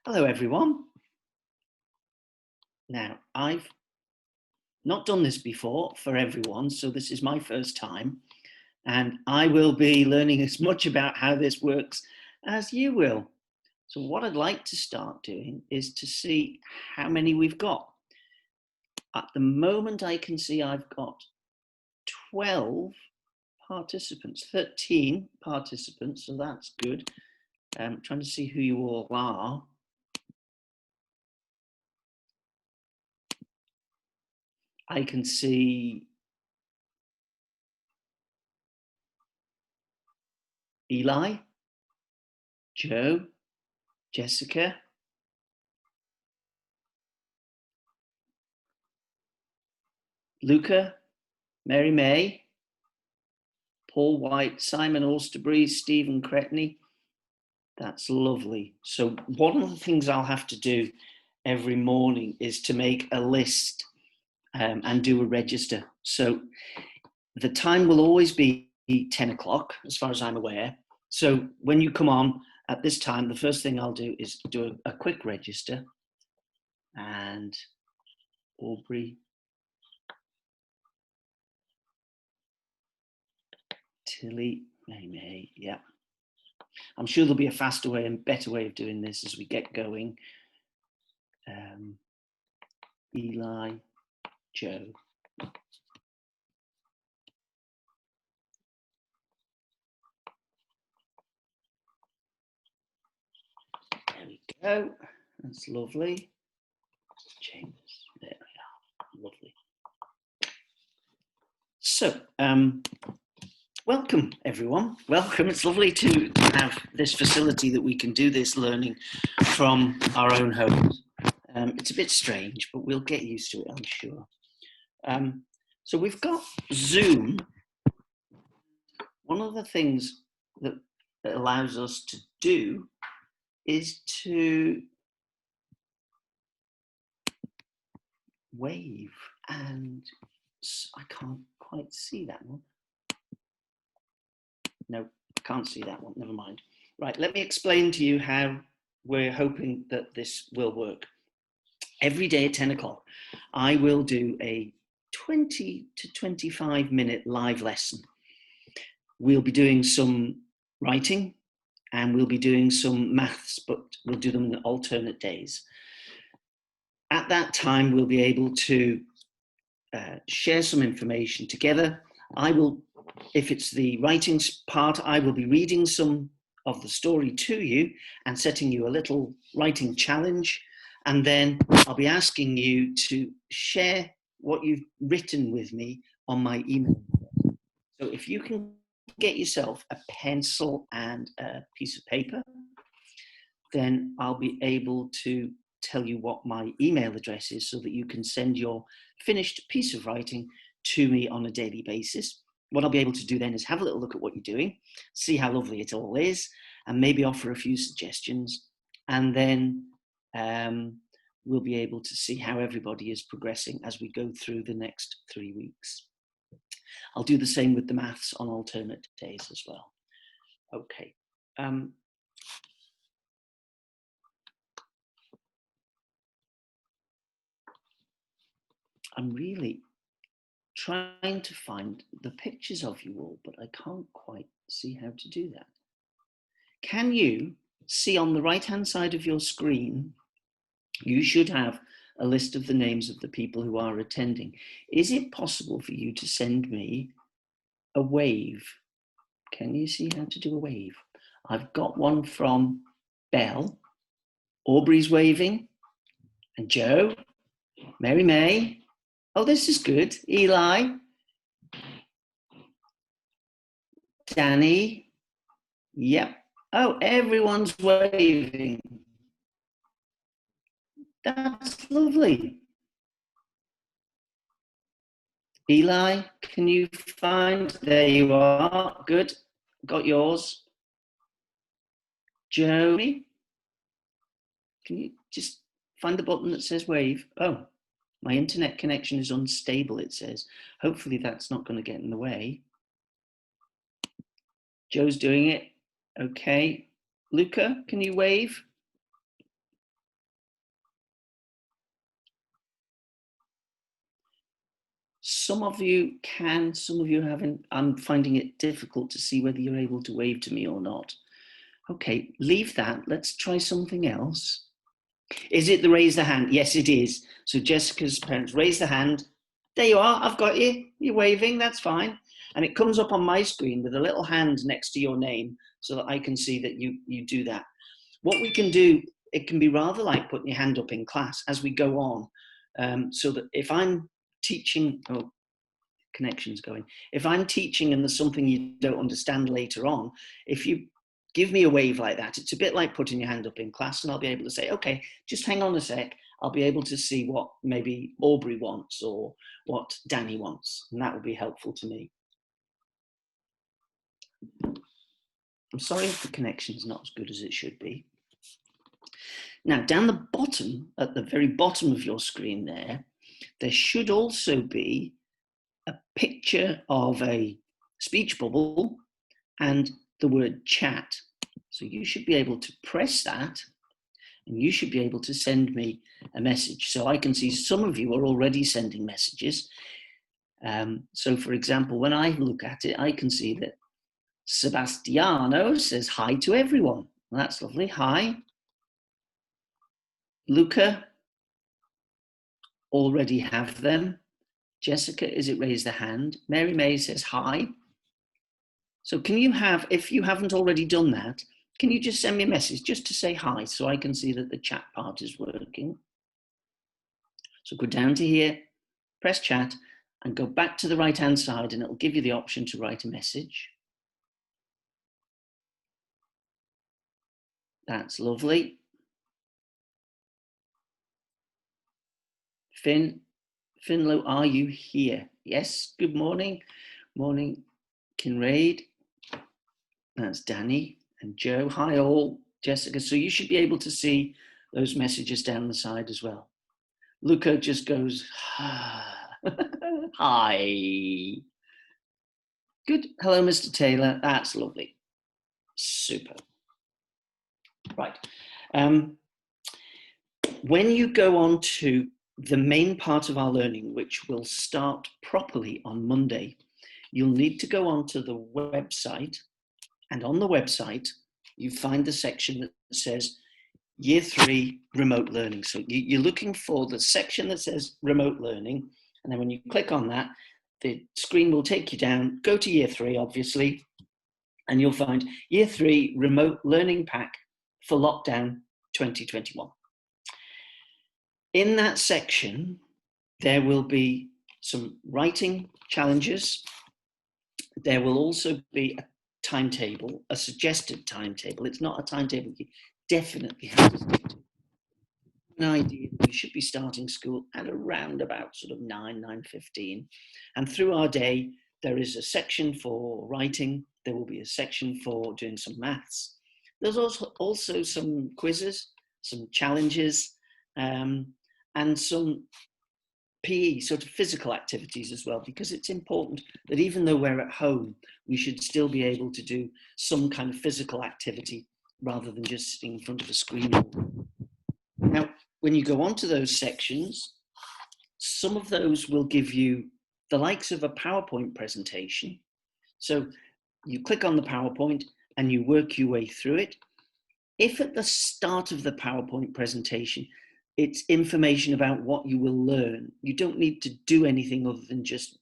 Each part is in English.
Hello, everyone. Now, I've not done this before for everyone, so this is my first time, and I will be learning as much about how this works as you will. So what I'd like to start doing is to see how many we've got. At the moment, I can see I've got 12 participants, 13 participants, so that's good. I'm trying to see who you all are. I can see Eli, Joe, Jessica, Luca, Mary May, Paul White, Simon Alsterbury, Stephen Cretney. That's lovely. So one of the things I'll have to do every morning is to make a list and do a register. So the time will always be 10 o'clock, as far as I'm aware. So when you come on at this time, the first thing I'll do is do a quick register. And Aubrey, Tilly, May, yeah. I'm sure there'll be a faster way and better way of doing this as we get going. Eli, Joe. There we go. That's lovely. James, there we are. Lovely. So, welcome everyone. Welcome. It's lovely to have this facility that we can do this learning from our own homes. It's a bit strange, but we'll get used to it, I'm sure. So we've got Zoom. One of the things that it allows us to do is to wave, and I can't quite see that one. No, can't see that one, never mind. Right, let me explain to you how we're hoping that this will work. Every day at 10 o'clock, I will do a 20 to 25 minute live lesson. We'll be doing some writing and we'll be doing some maths, but we'll do them on alternate days. At that time, we'll be able to share some information together. I will, if it's the writing part, I will be reading some of the story to you and setting you a little writing challenge. And then I'll be asking you to share what you've written with me on my email. So if you can get yourself a pencil and a piece of paper, then I'll be able to tell you what my email address is so that you can send your finished piece of writing to me on a daily basis. What I'll be able to do then is have a little look at what you're doing, see how lovely it all is, and maybe offer a few suggestions. And then we'll be able to see how everybody is progressing as we go through the next 3 weeks. I'll do the same with the maths on alternate days as well. Okay. I'm really trying to find the pictures of you all, but I can't quite see how to do that. Can you see on the right-hand side of your screen, you should have a list of the names of the people who are attending. Is it possible for you to send me a wave? Can you see how to do a wave? I've got one from Belle. Aubrey's waving. And Joe. Mary May. Oh, this is good. Eli. Danny. Yep. Oh, everyone's waving. That's lovely. Eli, can you find? There you are. Good. Got yours. Joey, can you just find the button that says wave? Oh, my internet connection is unstable, it says. Hopefully that's not going to get in the way. Joe's doing it. Okay. Luca, can you wave? Some of you can, some of you haven't. I'm finding it difficult to see whether you're able to wave to me or not. Okay, leave that. Let's try something else. Is it the raise the hand? Yes, it is. So Jessica's parents, raise the hand. There you are. I've got you. You're waving. That's fine. And it comes up on my screen with a little hand next to your name so that I can see that you do that. What we can do, it can be rather like putting your hand up in class as we go on. So that if I'm teaching, oh, connection's going. If I'm teaching and there's something you don't understand later on, if you give me a wave like that, it's a bit like putting your hand up in class, and I'll be able to say, okay, just hang on a sec. I'll be able to see what maybe Aubrey wants or what Danny wants, and that will be helpful to me. I'm sorry if the connection is not as good as it should be. Now, down the bottom, at the very bottom of your screen there should also be a picture of a speech bubble and the word chat. So you should be able to press that and you should be able to send me a message. So I can see some of you are already sending messages. So for example, when I look at it, I can see that Sebastiano says hi to everyone. Well, that's lovely. Hi. Luca, already have them. Jessica, is it raise the hand? Mary May says hi. So can you have, if you haven't already done that, can you just send me a message just to say hi so I can see that the chat part is working? So go down to here, press chat, and go back to the right-hand side and it'll give you the option to write a message. That's lovely. Finlo, are you here? Yes, good morning. Morning, Kinraid. That's Danny and Joe. Hi all, Jessica. So you should be able to see those messages down the side as well. Luca just goes, hi. Good. Hello, Mr. Taylor. That's lovely. Super. Right. When you go on to the main part of our learning, which will start properly on Monday, you'll need to go onto the website, and on the website, you find the section that says Year 3 Remote Learning. So you're looking for the section that says Remote Learning, and then when you click on that, the screen will take you down, go to Year 3, obviously, and you'll find Year 3 Remote Learning Pack for Lockdown 2021. In that section, there will be some writing challenges. There will also be a timetable, a suggested timetable. It's not a timetable you definitely have to stick to. An idea that we should be starting school at around about sort of 9:15. And through our day, there is a section for writing. There will be a section for doing some maths. There's also some quizzes, some challenges, and some PE, sort of physical activities as well, because it's important that even though we're at home, we should still be able to do some kind of physical activity rather than just sitting in front of a screen. Now, when you go on to those sections, some of those will give you the likes of a PowerPoint presentation. So you click on the PowerPoint and you work your way through it. If at the start of the PowerPoint presentation, it's information about what you will learn, you don't need to do anything other than just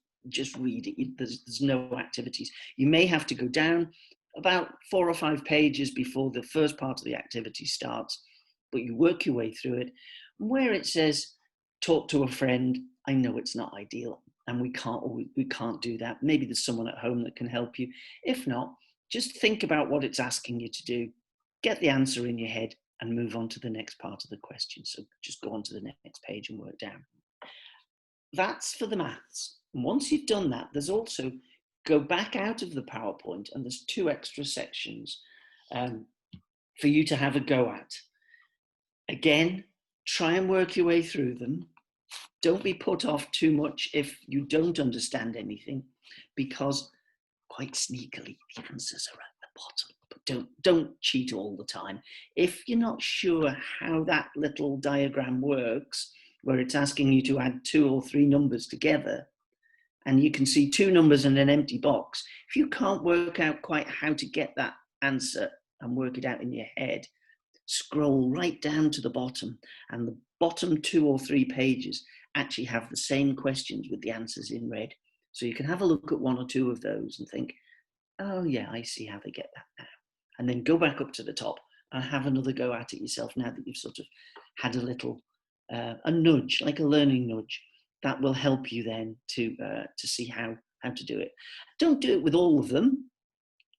read it. There's no activities. You may have to go down about 4 or 5 pages before the first part of the activity starts, but you work your way through it. Where it says, talk to a friend, I know it's not ideal and we can't do that. Maybe there's someone at home that can help you. If not, just think about what it's asking you to do, get the answer in your head and move on to the next part of the question. So just go on to the next page and work down. That's for the maths. And once you've done that, there's also, go back out of the PowerPoint and there's 2 extra sections for you to have a go at. Again, try and work your way through them. Don't be put off too much if you don't understand anything, because quite sneakily, the answers are at the bottom. But don't cheat all the time. If you're not sure how that little diagram works, where it's asking you to add 2 or 3 numbers together, and you can see two numbers and an empty box, if you can't work out quite how to get that answer and work it out in your head, scroll right down to the bottom, and the bottom 2 or 3 pages actually have the same questions with the answers in red. So you can have a look at 1 or 2 of those and think, oh yeah, I see how they get that now. And then go back up to the top and have another go at it yourself now that you've sort of had a little, a nudge, like a learning nudge. That will help you then to see how to do it. Don't do it with all of them.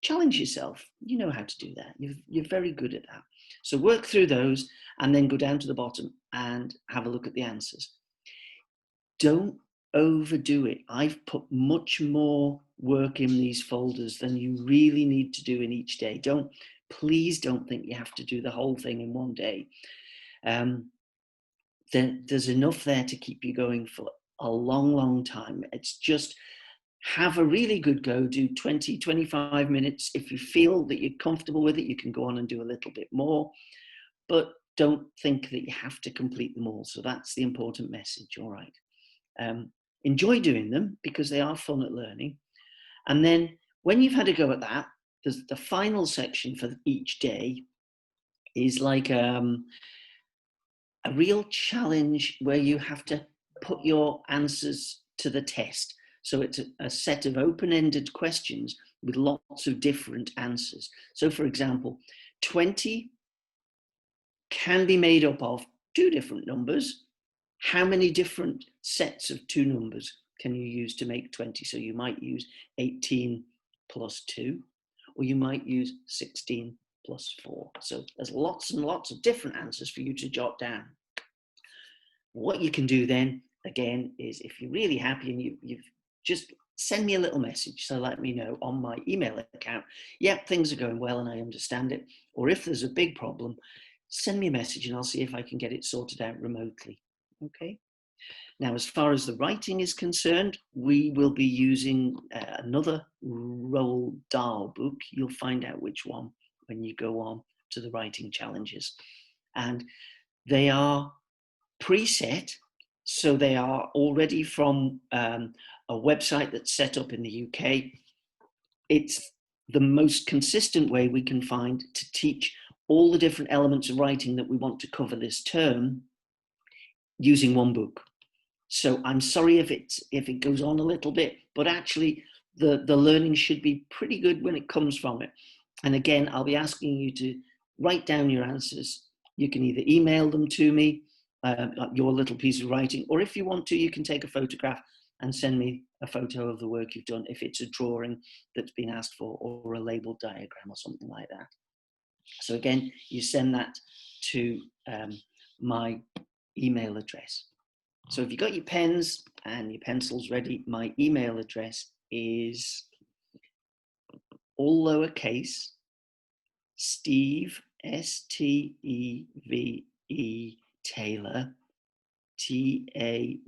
Challenge yourself. You know how to do that. You're very good at that. So work through those and then go down to the bottom and have a look at the answers. Don't overdo it. I've put much more work in these folders than you really need to do in each day. Please don't think you have to do the whole thing in one day. There's enough there to keep you going for a long, long time. It's just have a really good go, do 20, 25 minutes. If you feel that you're comfortable with it, you can go on and do a little bit more, but don't think that you have to complete them all. So that's the important message, all right. Enjoy doing them because they are fun at learning. And then when you've had a go at that, the final section for each day is like a real challenge where you have to put your answers to the test. So it's a set of open-ended questions with lots of different answers. So for example, 20 can be made up of 2 different numbers. How many different sets of 2 numbers can you use to make 20? So you might use 18 plus 2, or you might use 16 plus 4. So there's lots and lots of different answers for you to jot down. What you can do then, again, is if you're really happy and you've just send me a little message. So let me know on my email account, yep, things are going well and I understand it. Or if there's a big problem, send me a message and I'll see if I can get it sorted out remotely. Okay. Now, as far as the writing is concerned, we will be using another Roald Dahl book. You'll find out which one when you go on to the writing challenges. And they are preset, so they are already from a website that's set up in the UK. It's the most consistent way we can find to teach all the different elements of writing that we want to cover this term using one book. So I'm sorry if it goes on a little bit, but actually the learning should be pretty good when it comes from it. And again, I'll be asking you to write down your answers. You can either email them to me, your little piece of writing, or if you want to, you can take a photograph and send me a photo of the work you've done if it's a drawing that's been asked for, or a labeled diagram or something like that. So again, you send that to my email address. So if you've got your pens and your pencils ready, my email address is all lowercase, Steve, S-T-E-V-E, Taylor, T-A-Y-L-O-R,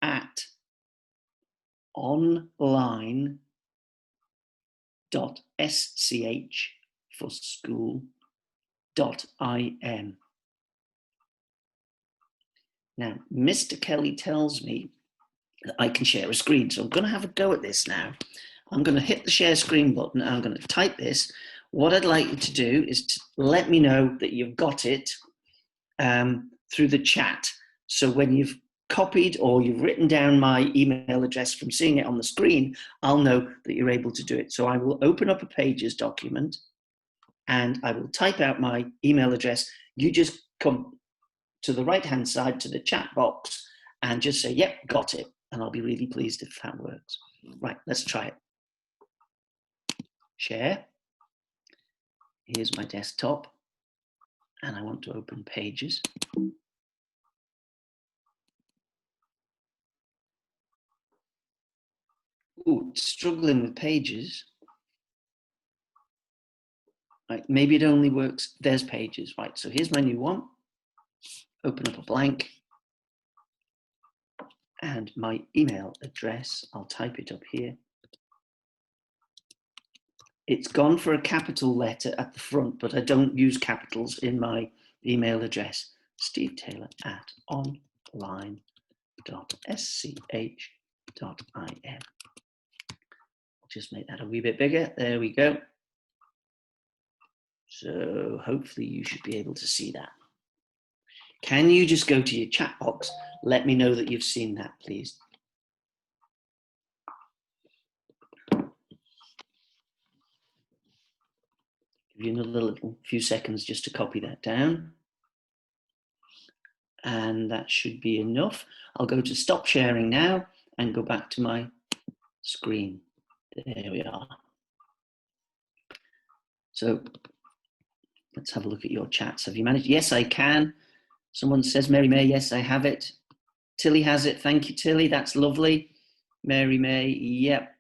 at online.sch for school.im. Now, Mr. Kelly tells me that I can share a screen, so I'm going to have a go at this now. I'm going to hit the share screen button and I'm going to type this. What I'd like you to do is to let me know that you've got it through the chat. So when you've copied or you've written down my email address from seeing it on the screen, I'll know that you're able to do it. So I will open up a Pages document and I will type out my email address. You just come to the right-hand side to the chat box and just say, yep, got it. And I'll be really pleased if that works. Right, let's try it. Share. Here's my desktop. And I want to open Pages. Ooh, struggling with Pages. Right, maybe it only works. There's Pages. Right, so here's my new one. Open up a blank. And my email address, I'll type it up here. It's gone for a capital letter at the front, but I don't use capitals in my email address. stevetaylor@online.sch.in. I'll just make that a wee bit bigger. There we go. So hopefully you should be able to see that. Can you just go to your chat box? Let me know that you've seen that, please. Give you another little few seconds just to copy that down. And that should be enough. I'll go to stop sharing now and go back to my screen. There we are. So let's have a look at your chats. Have you managed? Yes, I can. Someone says, Mary May, yes, I have it. Tilly has it. Thank you, Tilly. That's lovely. Mary May, yep.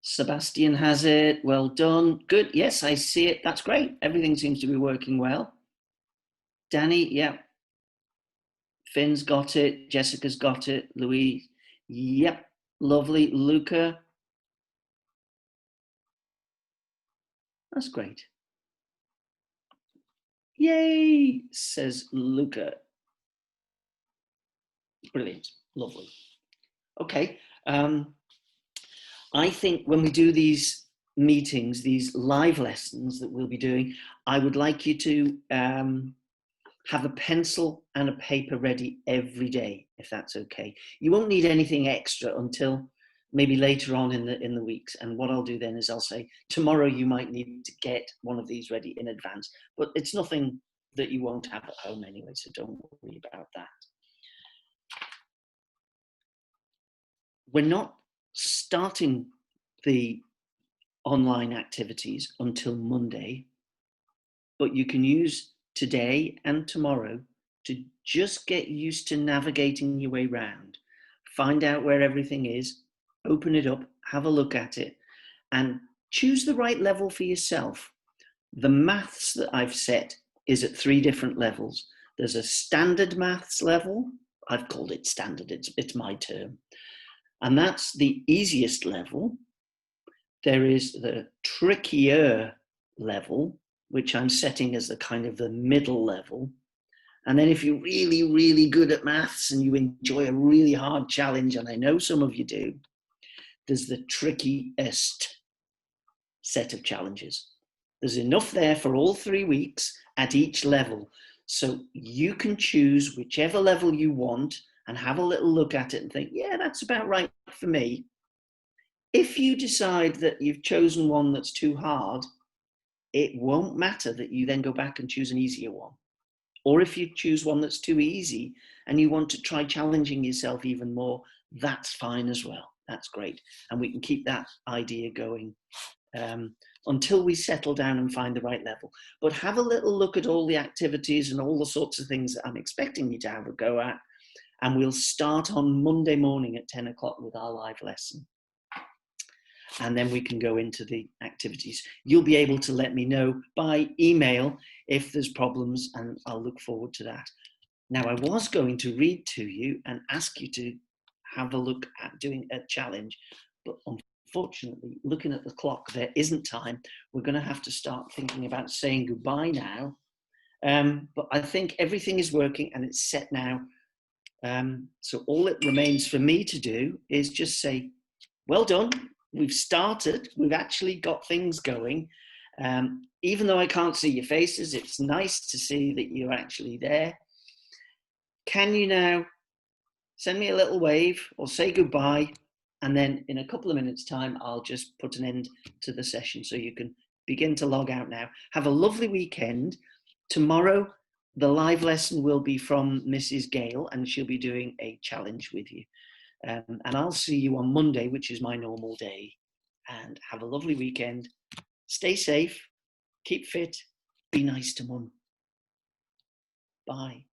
Sebastian has it. Well done. Good. Yes, I see it. That's great. Everything seems to be working well. Danny, yep. Finn's got it. Jessica's got it. Louise, yep. Lovely. Luca. That's great. Yay, says Luca. Brilliant. Lovely. Okay. I think when we do these meetings, these live lessons that we'll be doing, I would like you to have a pencil and a paper ready every day, if that's okay. You won't need anything extra until maybe later on in the weeks. And what I'll do then is I'll say, tomorrow you might need to get one of these ready in advance, but it's nothing that you won't have at home anyway, so don't worry about that. We're not starting the online activities until Monday, but you can use today and tomorrow to just get used to navigating your way around. Find out where everything is, open it up, have a look at it, and choose the right level for yourself. The maths that I've set is at 3 different levels. There's a standard maths level. I've called it standard, it's my term. And that's the easiest level. There is the trickier level, which I'm setting as the kind of the middle level. And then if you're really, really good at maths and you enjoy a really hard challenge, and I know some of you do, there's the trickiest set of challenges. There's enough there for all 3 weeks at each level. So you can choose whichever level you want and have a little look at it and think, yeah, that's about right for me. If you decide that you've chosen one that's too hard, it won't matter that you then go back and choose an easier one. Or if you choose one that's too easy and you want to try challenging yourself even more, that's fine as well. That's great. And we can keep that idea going until we settle down and find the right level. But have a little look at all the activities and all the sorts of things that I'm expecting you to have a go at. And we'll start on Monday morning at 10 o'clock with our live lesson. And then we can go into the activities. You'll be able to let me know by email if there's problems, and I'll look forward to that. Now, I was going to read to you and ask you to have a look at doing a challenge, but unfortunately, looking at the clock, there isn't time. We're going to have to start thinking about saying goodbye now. But I think everything is working and it's set now. So all it remains for me to do is just say, well done. We've started, we've actually got things going. Even though I can't see your faces, it's nice to see that you're actually there. Can you now send me a little wave or say goodbye? And then in a couple of minutes' time, I'll just put an end to the session so you can begin to log out now. Have a lovely weekend. Tomorrow, the live lesson will be from Mrs. Gale, and she'll be doing a challenge with you. And I'll see you on Monday, which is my normal day. And have a lovely weekend. Stay safe, keep fit, be nice to mum. Bye.